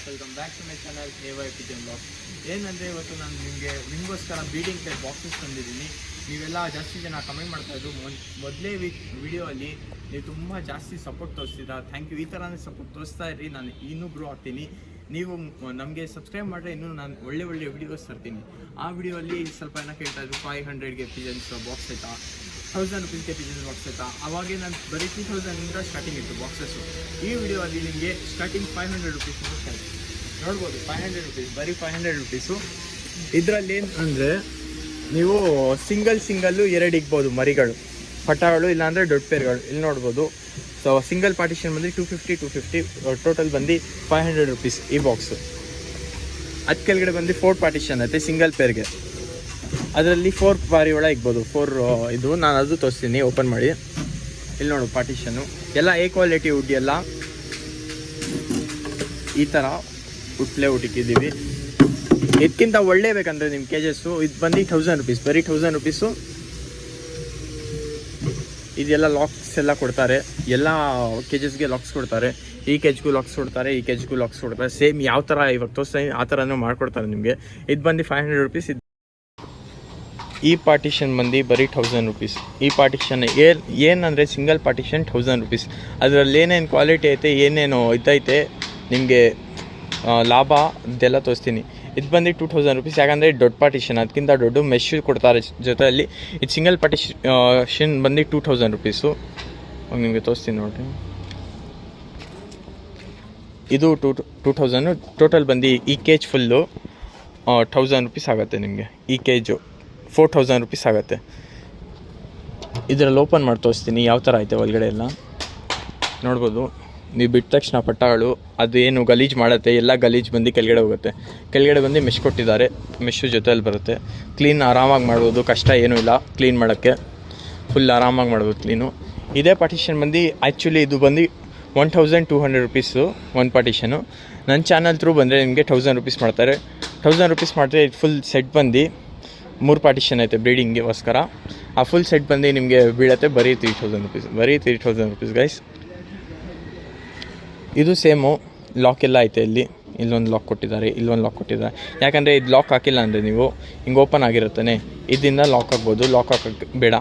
Welcome back to my channel AY pigeon blog. ಏನಂದರೆ ಇವತ್ತು ನಾನು ನಿಮಗೆ ನಿಮಗೋಸ್ಕರ ಬೀಡಿಂಗ್ ಟೈಪ್ ಬಾಕ್ಸಸ್ ತಂದಿದ್ದೀನಿ. ನೀವೆಲ್ಲ ಜಾಸ್ತಿ ಜನ ಕಮೆಂಟ್ ಮಾಡ್ತಾಯಿದ್ದು ಮೊದಲೇ ವಿಡಿಯೋ ಅಲ್ಲಿ ನೀವು ತುಂಬ ಜಾಸ್ತಿ ಸಪೋರ್ಟ್ ತೋರಿಸ್ತಿದ್ದ. Thank you. ಈ ಥರನೇ ಸಪೋರ್ಟ್ ತೋರಿಸ್ತಾ ಇರಿ, ನಾನು ಇನ್ನೂ ಗ್ರೋ ಆಗ್ತೀನಿ. ನೀವು ನಮಗೆ ಸಬ್ಸ್ಕ್ರೈಬ್ ಮಾಡಿದ್ರೆ ಇನ್ನೂ ನಾನು ಒಳ್ಳೆ ವಿಡಿಯೋಸ್ ತರ್ತೀನಿ. ಆ ವಿಡಿಯೋಲ್ಲಿ ಸ್ವಲ್ಪ ಏನೋ ಕೇಳ್ತಾಯಿದ್ರು 500ಗೆ ಪಿಜನ್ಸ್ ಬಾಕ್ಸ್ ಆಯಿತಾ, 1000 ರುಪೀಸ್ಗೆ ಪಿಜನ್ಸ್ ಬಾಕ್ಸ್ ಆಯಿತಾ. ಅವಾಗೇ ನಾನು ಬರೀ 2000 ಸ್ಟಾರ್ಟಿಂಗ್ ಇತ್ತು ಬಾಕ್ಸಸ್ಸು. ಈ ವಿಡಿಯೋ ಅಲ್ಲಿ ನಿಮಗೆ ಸ್ಟಾರ್ಟಿಂಗ್ 500 ರುಪೀಸ್ ನೋಡ್ಬೋದು. 500 ರುಪೀಸ್, ಬರೀ 500 ರುಪೀಸು. ಇದರಲ್ಲಿ ಏನು ಅಂದರೆ ನೀವು ಸಿಂಗಲ್ಲು ಎರಡು ಇಗ್ಬೋದು ಮರಿಗಳು, ಪಟಾಗಳು, ಇಲ್ಲಾಂದರೆ ದೊಡ್ಡ ಪೇರ್ಗಳು. ಇಲ್ಲಿ ನೋಡ್ಬೋದು. ಸೊ ಸಿಂಗಲ್ ಪಾರ್ಟಿಷನ್ ಬಂದು 250 ಟೋಟಲ್ ಬಂದು 500 ರುಪೀಸ್ ಈ ಬಾಕ್ಸು. ಅದು ಕೆಳಗಡೆ ಬಂದು 4 ಪಾರ್ಟಿಷನ್ ಐತೆ ಸಿಂಗಲ್ ಪೇರ್ಗೆ. ಅದರಲ್ಲಿ 4 ಪಾರಿವಾಳ ಇಗ್ಬೋದು. 4 ಇದು ನಾನು ಅದು ತೋರಿಸ್ತೀನಿ, ಓಪನ್ ಮಾಡಿ. ಇಲ್ಲಿ ನೋಡು ಪಾರ್ಟಿಷನ್ನು ಎಲ್ಲ ಎ ಕ್ವಾಲಿಟಿ ವುಡ್, ಎಲ್ಲ ಈ ಥರ ಉಟ್ಲೇ ಇಟ್ಟಿದ್ದೀವಿ. ಇದಕ್ಕಿಂತ ಒಳ್ಳೆ ಬೇಕಂದರೆ ನಿಮ್ಮ ಕೇಜಸ್ಸು ಇದು ಬಂದು 1000 ರುಪೀಸ್, ಬರೀ 1000 ರುಪೀಸು. ಇದೆಲ್ಲ ಲಾಕ್ಸ್ ಎಲ್ಲ ಕೊಡ್ತಾರೆ, ಎಲ್ಲ ಕೇಜಸ್ಗೆ ಲಾಕ್ಸ್ ಕೊಡ್ತಾರೆ. ಈ ಕೇಜ್ಗೂ ಲಾಕ್ಸ್ ಕೊಡ್ತಾರೆ, ಈ ಕೇಜ್ಗೂ ಲಾಕ್ಸ್ ಕೊಡ್ತಾರೆ. ಸೇಮ್ ಯಾವ ಥರ ಇವಾಗ ತೋರಿಸ್ತೀನಿ ಆ ಥರನೂ ಮಾಡಿಕೊಡ್ತಾರೆ ನಿಮಗೆ. ಇದು ಬಂದು 500 ರುಪೀಸ್. ಈ ಪಾರ್ಟಿಷನ್ ಬಂದು ಬರೀ 1000 ರುಪೀಸ್. ಈ ಪಾರ್ಟಿಷನ್ ಏನಂದರೆ ಸಿಂಗಲ್ ಪಾರ್ಟಿಷನ್ 1000 ರುಪೀಸ್. ಅದರಲ್ಲಿ ಏನೇನು ಕ್ವಾಲಿಟಿ ಐತೆ, ಏನೇನು ಇದೈತೆ, ನಿಮಗೆ ಲಾಭ ಇದೆಲ್ಲ ತೋರಿಸ್ತೀನಿ. ಇದು ಬಂದು 2000 ರುಪೀಸ್. ಯಾಕಂದರೆ ದೊಡ್ಡ ಪಾರ್ಟಿಷನ್, ಅದಕ್ಕಿಂತ ದೊಡ್ಡ ಮೆಶ್ ಕೊಡ್ತಾರೆ ಜೊತೆಯಲ್ಲಿ. ಇದು ಸಿಂಗಲ್ ಪಾರ್ಟಿಷನ್ ಬಂದು 2000 ರುಪೀಸು. ನಿಮಗೆ ತೋರಿಸ್ತೀನಿ ನೋಡಿರಿ. ಇದು 2000 ಟೋಟಲ್ ಬಂದು ಈ ಕೇಜ್ ಫುಲ್ಲು 1000 ರುಪೀಸ್ ಆಗುತ್ತೆ ನಿಮಗೆ. ಈ ಕೇಜು 4000 ರುಪೀಸ್ ಆಗುತ್ತೆ. ಇದರಲ್ಲಿ ಓಪನ್ ಮಾಡಿ ತೋರಿಸ್ತೀನಿ ಯಾವ ಥರ ಐತೆ ಒಳಗಡೆ ಎಲ್ಲ ನೋಡ್ಬೋದು. ನೀವು ಬಿಟ್ಟ ತಕ್ಷಣ ಪಟ್ಟಗಳು ಅದು ಏನು ಗಲೀಜು ಮಾಡುತ್ತೆ, ಎಲ್ಲ ಗಲೀಜು ಬಂದು ಕೆಳಗಡೆ ಹೋಗುತ್ತೆ. ಕೆಳಗಡೆ ಬಂದು ಮೆಶ್ ಕೊಟ್ಟಿದ್ದಾರೆ, ಮೆಶ್ಶು ಜೊತೆಯಲ್ಲಿ ಬರುತ್ತೆ. ಕ್ಲೀನ್ ಆರಾಮಾಗಿ ಮಾಡ್ಬೋದು, ಕಷ್ಟ ಏನೂ ಇಲ್ಲ ಕ್ಲೀನ್ ಮಾಡೋಕ್ಕೆ. ಫುಲ್ ಆರಾಮಾಗಿ ಮಾಡ್ಬೋದು ಕ್ಲೀನು. ಇದೇ ಪಾರ್ಟಿಷನ್ ಬಂದು ಆ್ಯಕ್ಚುಲಿ ಇದು ಬಂದು 1200 ರುಪೀಸು ಒಂದು ಪಾರ್ಟಿಷನು. ನನ್ನ ಚಾನಲ್ ಥ್ರೂ ಬಂದರೆ ನಿಮಗೆ 1000 ರುಪೀಸ್ ಮಾಡ್ತಾರೆ. 1000 ರುಪೀಸ್ ಮಾಡಿದ್ರೆ ಇದು ಫುಲ್ ಸೆಟ್ ಬಂದು 3 ಪಾರ್ಟಿಷನ್ ಐತೆ ಬ್ರೀಡಿಂಗಿಗೋಸ್ಕರ. ಆ ಫುಲ್ ಸೆಟ್ ಬಂದು ನಿಮಗೆ ಬೀಳತ್ತೆ ಬರೀ 3000 ರುಪೀಸ್, ಬರೀ 3000 ರುಪೀಸ್ ಗೈಸ್. ಇದು ಸೇಮು ಲಾಕ್ ಎಲ್ಲ ಐತೆ. ಇಲ್ಲೊಂದು ಲಾಕ್ ಕೊಟ್ಟಿದ್ದಾರೆ, ಇಲ್ಲೊಂದು ಲಾಕ್ ಕೊಟ್ಟಿದ್ದಾರೆ. ಯಾಕಂದರೆ ಇದು ಲಾಕ್ ಹಾಕಿಲ್ಲ ಅಂದರೆ ನೀವು ಹಿಂಗೆ ಓಪನ್ ಆಗಿರುತ್ತಾನೆ, ಇದರಿಂದ ಲಾಕ್ ಹಾಕ್ಬೋದು. ಲಾಕ್ ಹಾಕೋಕ್ಕೆ ಬೇಡ,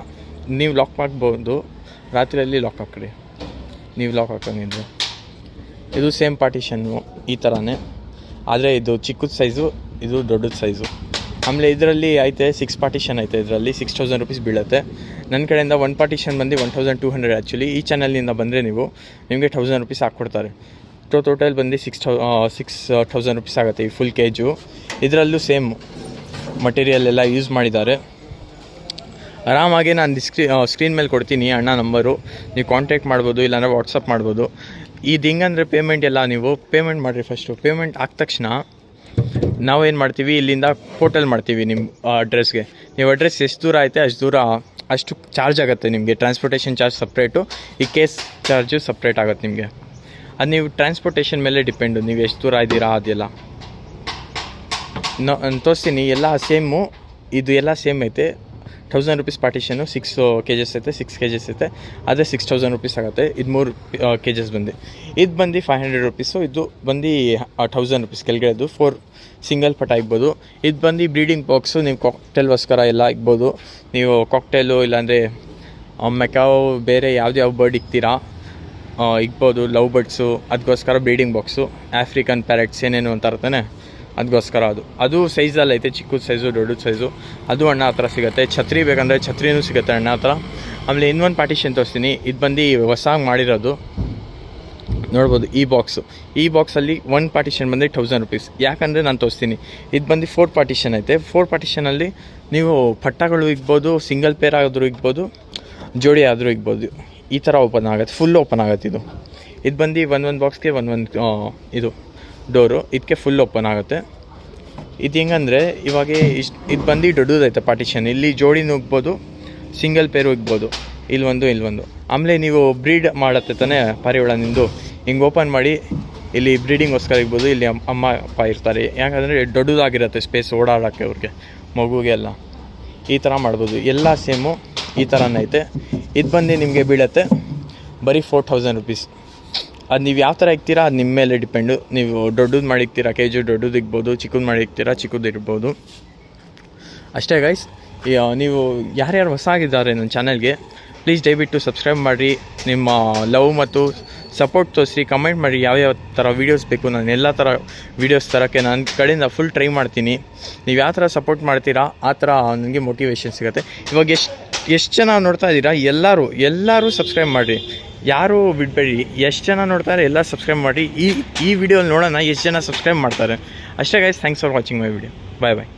ನೀವು ಲಾಕ್ ಮಾಡ್ಬೋದು. ರಾತ್ರಿಯಲ್ಲಿ ಲಾಕ್ ಹಾಕ್ರಿ ನೀವು ಲಾಕ್ ಹಾಕೋಂಗಿದ್ರೆ. ಇದು ಸೇಮ್ ಪಾರ್ಟಿಷನ್ನು ಈ ಥರನೇ, ಆದರೆ ಇದು ಚಿಕ್ಕದ ಸೈಜು, ಇದು ದೊಡ್ಡದ ಸೈಜು. ಆಮೇಲೆ ಇದರಲ್ಲಿ ಐತೆ 6 ಪಾರ್ಟಿಷನ್ ಐತೆ. ಇದರಲ್ಲಿ 6000 ರುಪೀಸ್ ಬೀಳುತ್ತೆ. ನನ್ನ ಕಡೆಯಿಂದ 1 ಪಾರ್ಟಿಷನ್ ಬಂದು 1200 ಆ್ಯಕ್ಚುಲಿ. ಈ ಚಾನಲ್ನಿಂದ ಬಂದರೆ ನಿಮಗೆ 1000 ರುಪೀಸ್ ಹಾಕ್ಕೊಡ್ತಾರೆ. ಟೋಟಲ್ ಬಂದು 6000 ರುಪೀಸ್ ಆಗುತ್ತೆ ಈ ಫುಲ್ ಕೇಜು. ಇದರಲ್ಲೂ ಸೇಮ್ ಮಟೀರಿಯಲ್ ಎಲ್ಲ ಯೂಸ್ ಮಾಡಿದ್ದಾರೆ. ಆರಾಮಾಗಿ ನಾನು ಸ್ಕ್ರೀನ್ ಮೇಲೆ ಕೊಡ್ತೀನಿ ಅಣ್ಣ ನಂಬರು, ನೀವು ಕಾಂಟ್ಯಾಕ್ಟ್ ಮಾಡ್ಬೋದು, ಇಲ್ಲಾಂದರೆ ವಾಟ್ಸಪ್ ಮಾಡ್ಬೋದು. ಇದು ಹೆಂಗಂದರೆ ಪೇಮೆಂಟ್ ಎಲ್ಲ ನೀವು ಪೇಮೆಂಟ್ ಮಾಡಿರಿ. ಫಸ್ಟು ಪೇಮೆಂಟ್ ಆದ ತಕ್ಷಣ ನಾವೇನು ಮಾಡ್ತೀವಿ, ಇಲ್ಲಿಂದ ಪೋರ್ಟಲ್ ಮಾಡ್ತೀವಿ ನಿಮ್ಮ ಅಡ್ರೆಸ್ಗೆ. ನೀವು ಅಡ್ರೆಸ್ ಎಷ್ಟು ದೂರ ಐತೆ ಅಷ್ಟು ಚಾರ್ಜ್ ಆಗುತ್ತೆ ನಿಮಗೆ. ಟ್ರಾನ್ಸ್ಪೋರ್ಟೇಷನ್ ಚಾರ್ಜ್ ಸಪ್ರೇಟು, ಈ ಕೇಸ್ ಚಾರ್ಜು ಸಪ್ರೇಟ್ ಆಗುತ್ತೆ ನಿಮಗೆ. ಅದು ನೀವು ಟ್ರಾನ್ಸ್ಪೋರ್ಟೇಷನ್ ಮೇಲೆ ಡಿಪೆಂಡು, ನೀವು ಎಷ್ಟು ದೂರ ಇದ್ದೀರಾ ಅದೆಲ್ಲ. ತೋರಿಸ್ತೀನಿ ಎಲ್ಲ ಸೇಮು. ಇದು ಎಲ್ಲ ಸೇಮ್ ಐತೆ. 1000 ರುಪೀಸ್ ಪಾರ್ಟಿಷನು 6 ಕೇಜಸ್ ಐತೆ, 6 ಕೇಜಸ್ ಐತೆ. ಅದೇ 6000 ರುಪೀಸ್ ಆಗುತ್ತೆ. ಇದು 3 ಕೇಜಸ್ ಬಂದು. ಇದು ಬಂದು 500 ರುಪೀಸು. ಇದು ಬಂದು 1000 ರುಪೀಸ್ ಕೆಳಗಡೆದು 4 ಸಿಂಗಲ್ ಪಟ ಇಗ್ಬೋದು. ಇದು ಬಂದು ಬ್ರೀಡಿಂಗ್ ಬಾಕ್ಸು, ನೀವು ಕಾಕ್ಟೇಲ್ಗೋಸ್ಕರ ಎಲ್ಲ ಇಗ್ಬೋದು. ನೀವು ಕಾಕ್ಟೇಲು ಇಲ್ಲಾಂದರೆ ಮೆಕಾವ್ ಬೇರೆ ಯಾವ ಬರ್ಡ್ ಇಕ್ತೀರಾ ಇಗ್ಬೋದು. ಲವ್ ಬರ್ಡ್ಸು ಅದಕ್ಕೋಸ್ಕರ ಬ್ರೀಡಿಂಗ್ ಬಾಕ್ಸು. ಆಫ್ರಿಕನ್ ಪ್ಯಾರೆಟ್ಸ್ ಏನೇನು ಅಂತ ಇರ್ತಾನೆ ಅದಕ್ಕೋಸ್ಕರ ಅದು ಸೈಜಲ್ಲಿ ಐತೆ. ಚಿಕ್ಕದ ಸೈಜು, ದೊಡ್ಡದ ಸೈಜು. ಅದು ಅಣ್ಣ ಹತ್ರ ಸಿಗುತ್ತೆ. ಛತ್ರಿ ಬೇಕಂದರೆ ಛತ್ರಿನೂ ಸಿಗುತ್ತೆ ಅಣ್ಣ ಹತ್ರ. ಆಮೇಲೆ ಇನ್ನೊಂದು ಪಾರ್ಟಿಷನ್ ತೋರಿಸ್ತೀನಿ. ಇದು ಬಂದು ಹೊಸಾಗಿ ಮಾಡಿರೋದು ನೋಡ್ಬೋದು. ಈ ಬಾಕ್ಸಲ್ಲಿ 1 ಪಾರ್ಟಿಷನ್ ಬಂದು 1000 ರುಪೀಸ್. ಯಾಕಂದರೆ ನಾನು ತೋರಿಸ್ತೀನಿ. ಇದು ಬಂದು 4 ಪಾರ್ಟಿಷನ್ ಐತೆ. 4 ಪಾರ್ಟಿಷನಲ್ಲಿ ನೀವು ಪಟ್ಟಗಳು ಇಗ್ಬೋದು, ಸಿಂಗಲ್ ಪೇರ್ ಆದರೂ ಇಗ್ಬೋದು, ಜೋಡಿ ಆದರೂ ಇಗ್ಬೋದು. ಈ ಥರ ಓಪನ್ ಆಗುತ್ತೆ, ಫುಲ್ ಓಪನ್ ಆಗುತ್ತೆ. ಇದು ಬಂದು ಒಂದೊಂದು ಬಾಕ್ಸ್ಗೆ ಒಂದೊಂದು ಇದು ಡೋರು, ಇದಕ್ಕೆ ಫುಲ್ ಓಪನ್ ಆಗುತ್ತೆ. ಇದು ಹೆಂಗಂದರೆ ಇವಾಗ ಇದು ಬಂದು ದೊಡ್ಡದೈತೆ ಪಾರ್ಟಿಷನ್. ಇಲ್ಲಿ ಜೋಡಿ ನುಗ್ಬೋದು, ಸಿಂಗಲ್ ಪೇರು ಇಗ್ಬೋದು. ಇಲ್ಲೊಂದು. ಆಮೇಲೆ ನೀವು ಬ್ರೀಡ್ ಮಾಡುತ್ತೆ ತಾನೇ ಪಾರಿವಾಳ ನಿಂದು, ಹಿಂಗೆ ಓಪನ್ ಮಾಡಿ ಇಲ್ಲಿ ಬ್ರೀಡಿಂಗೋಸ್ಕರ ಇಗ್ಬೋದು. ಇಲ್ಲಿ ಅಮ್ಮ ಅಪ್ಪ ಇರ್ತಾರೆ. ಯಾಕಂದರೆ ದೊಡ್ಡದಾಗಿರುತ್ತೆ ಸ್ಪೇಸ್ ಓಡಾಡೋಕ್ಕೆ ಅವ್ರಿಗೆ, ಮಗುಗೆ ಎಲ್ಲ. ಈ ಥರ ಮಾಡ್ಬೋದು. ಎಲ್ಲ ಸೇಮು ಈ ಥರನೇ ಐತೆ. ಇದು ಬಂದು ನಿಮಗೆ ಬೀಳುತ್ತೆ ಬರೀ 4000 ರುಪೀಸ್. ಅದು ನೀವು ಯಾವ ಥರ ಇಕ್ತೀರಾ ಅದು ನಿಮ್ಮ ಮೇಲೆ ಡಿಪೆಂಡು. ನೀವು ದೊಡ್ಡದು ಮಾಡಿಕ್ತೀರಾ ಕೇಜು ದೊಡ್ಡದು ಇಕ್ಬೋದು, ಚಿಕ್ಕದು ಮಾಡಿಕ್ತೀರಾ ಚಿಕ್ಕದು ಇರ್ಬೋದು ಅಷ್ಟೇ ಗೈಸ್. ನೀವು ಯಾರ್ಯಾರು ಹೊಸ ಆಗಿದ್ದಾರೆ ನನ್ನ ಚಾನಲ್ಗೆ ಪ್ಲೀಸ್ ದಯವಿಟ್ಟು ಸಬ್ಸ್ಕ್ರೈಬ್ ಮಾಡಿರಿ. ನಿಮ್ಮ ಲವ್ ಮತ್ತು ಸಪೋರ್ಟ್ ತೋರಿಸಿ, ಕಮೆಂಟ್ ಮಾಡಿ ಯಾವ್ಯಾವ ಥರ ವೀಡಿಯೋಸ್ ಬೇಕು. ನಾನು ಎಲ್ಲ ಥರ ವೀಡಿಯೋಸ್ ತರೋಕ್ಕೆ ನನ್ನ ಕಡೆಯಿಂದ ಫುಲ್ ಟ್ರೈ ಮಾಡ್ತೀನಿ. ನೀವು ಯಾವ ಥರ ಸಪೋರ್ಟ್ ಮಾಡ್ತೀರಾ ಆ ಥರ ನನಗೆ ಮೋಟಿವೇಶನ್ ಸಿಗುತ್ತೆ. ಇವಾಗ ಎಷ್ಟು ಜನ ನೋಡ್ತಾ ಇದ್ದೀರಾ ಎಲ್ಲರೂ ಸಬ್ಸ್ಕ್ರೈಬ್ ಮಾಡಿರಿ, ಯಾರೂ ಬಿಡಬೇಡಿ. ಎಷ್ಟು ಜನ ನೋಡ್ತಾರೆ ಎಲ್ಲ ಸಬ್ಸ್ಕ್ರೈಬ್ ಮಾಡಿ. ಈ ವಿಡಿಯೋ ನೋಡೋಣ ಎಷ್ಟು ಜನ ಸಬ್ಸ್ಕ್ರೈಬ್ ಮಾಡ್ತಾರೆ ಅಷ್ಟೇ guys. Thanks for watching my video. Bye bye.